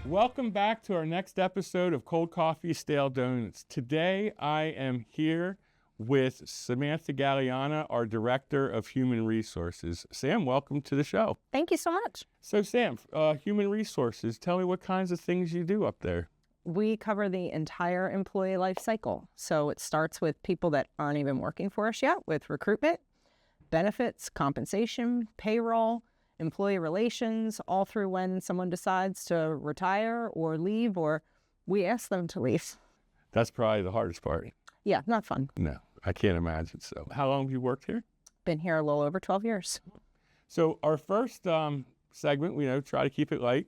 Welcome back to our next episode of Cold Coffee, Stale Donuts. Today, I am here with Samantha Galeano, our Director of Human Resources. Sam, welcome to the show. Thank you so much. So Sam, Human Resources, tell me what kinds of things you do up there. We cover the entire employee life cycle. So it starts with people that aren't even working for us yet, with recruitment, benefits, compensation, payroll, employee relations, all through when someone decides to retire or leave, or we ask them to leave. That's probably the hardest part. Yeah, not fun. No, I can't imagine so. How long have you worked here? Been here a little over 12 years. So our first segment, we try to keep it light,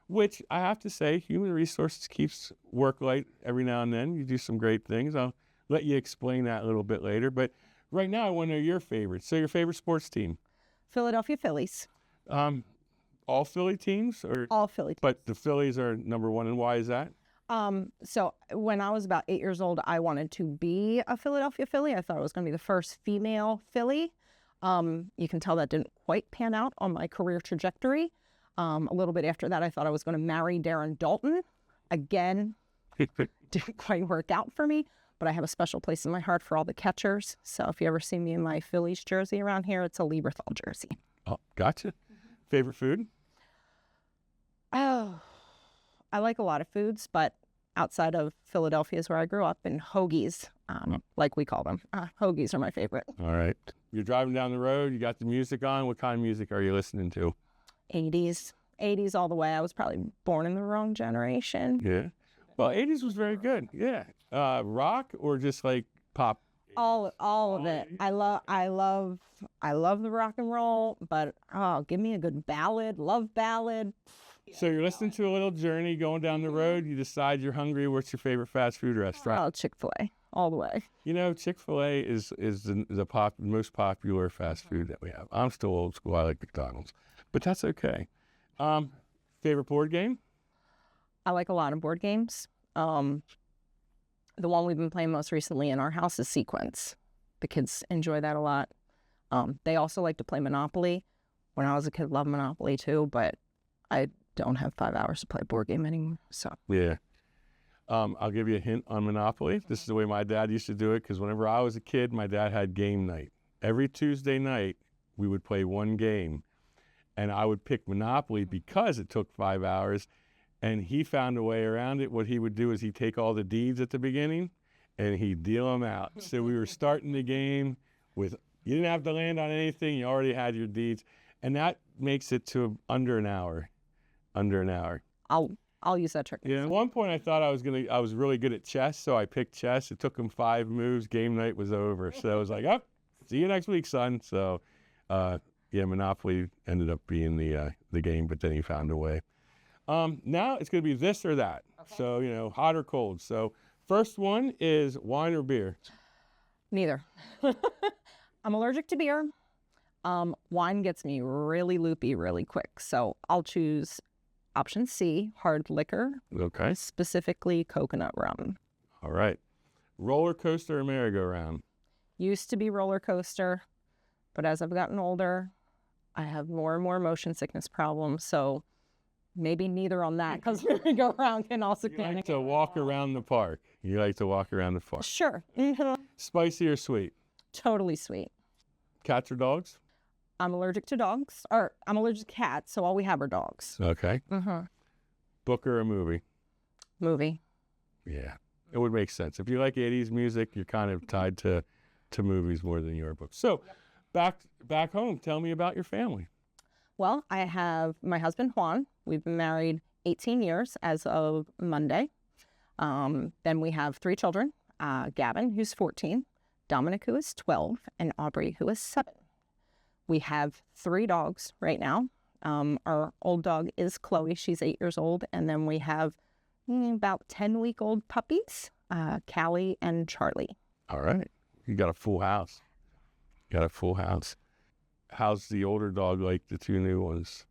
which I have to say, Human Resources keeps work light every now and then. You do some great things. I'll let you explain that a little bit later. But right now, I want to know your favorites. So your favorite sports team? Philadelphia Phillies. All Philly teams? All Philly teams. But the Phillies are number one, and why is that? So when I was about 8 years old, I wanted to be a Philadelphia Philly. I thought I was going to be the first female Philly. You can tell that didn't quite pan out on my career trajectory. A little bit after that, I thought I was going to marry Darren Dalton. Again, didn't quite work out for me, but I have a special place in my heart for all the catchers. So if you ever see me in my Phillies jersey around here, it's a Lieberthal jersey. Oh, gotcha. Favorite food? Oh, I like a lot of foods, but outside of Philadelphia is where I grew up, and hoagies, like we call them. Hoagies are my favorite. All right. You're driving down the road, you got the music on. What kind of music are you listening to? 80s all the way. I was probably born in the wrong generation. Yeah. Well, 80s was very good. Yeah. Rock or just like pop? All of it. I love the rock and roll, but give me a good ballad, love ballad. So you're listening to a little Journey going down the road. You decide you're hungry. What's your favorite fast food restaurant? Oh, Chick-fil-A, all the way. Chick-fil-A is the most popular fast food that we have. I'm still old school. I like McDonald's, but that's okay. Favorite board game? I like a lot of board games. The one we've been playing most recently in our house is Sequence. The kids enjoy that a lot. They also like to play Monopoly. When I was a kid, loved Monopoly too, but I don't have 5 hours to play a board game anymore. So yeah. I'll give you a hint on Monopoly. This is the way my dad used to do it, because whenever I was a kid, my dad had game night. Every Tuesday night, we would play one game, and I would pick Monopoly because it took 5 hours. And he found a way around it. What he would do is he'd take all the deeds at the beginning and he'd deal them out. So we were starting the game with, you didn't have to land on anything. You already had your deeds. And that makes it to under an hour. I'll use that trick. Yeah. At one point I thought I was really good at chess. So I picked chess. It took him 5 moves. Game night was over. So I was like, see you next week, son. So Monopoly ended up being the game, but then he found a way. Now it's going to be this or that. Okay. So, hot or cold. So first one is wine or beer? Neither. I'm allergic to beer. Wine gets me really loopy really quick. So I'll choose option C, hard liquor. Okay. Specifically coconut rum. All right. Roller coaster or merry-go-round? Used to be roller coaster, but as I've gotten older, I have more and more motion sickness problems. So maybe neither on that, because merry-go-round can also You like to walk around the park. Sure. Mm-hmm. Spicy or sweet? Totally sweet. Cats or dogs? I'm allergic to dogs. Or I'm allergic to cats, so all we have are dogs. Okay. Mm-hmm. Book or a movie? Movie. Yeah. It would make sense. If you like 80s music, you're kind of tied to movies more than your books. So back home, tell me about your family. Well, I have my husband, Juan. We've been married 18 years as of Monday. Then we have 3 children, Gavin, who's 14, Dominic, who is 12, and Aubrey, who is 7. We have 3 dogs right now. Our old dog is Chloe. She's 8 years old. And then we have about 10-week-old puppies, Callie and Charlie. All right. You got a full house. How's the older dog like the 2 new ones?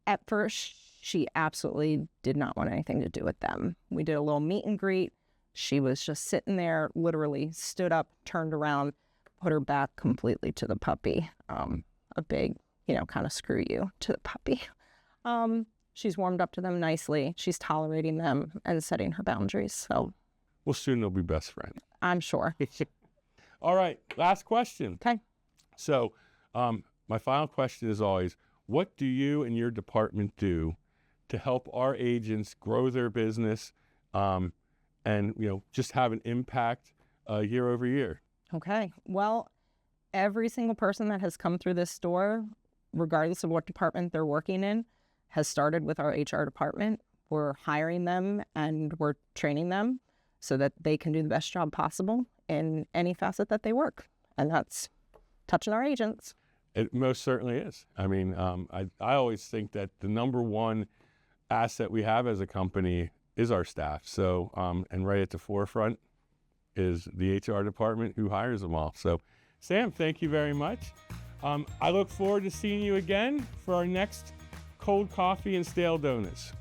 At first, she absolutely did not want anything to do with them. We did a little meet and greet. She was just sitting there, literally stood up, turned around, put her back completely to the puppy. A big, kind of screw you to the puppy. she's warmed up to them nicely. She's tolerating them and setting her boundaries. So Well, soon they'll be best friends. I'm sure. All right, last question. Okay. So my final question is always, what do you and your department do to help our agents grow their business and just have an impact year over year? Okay. Well, every single person that has come through this door, regardless of what department they're working in, has started with our HR department. We're hiring them and we're training them so that they can do the best job possible in any facet that they work. And that's touching our agents. It most certainly is. I mean, I always think that the number one asset we have as a company is our staff. So, and right at the forefront is the HR department who hires them all. So, Sam, thank you very much. I look forward to seeing you again for our next cold coffee and stale donuts.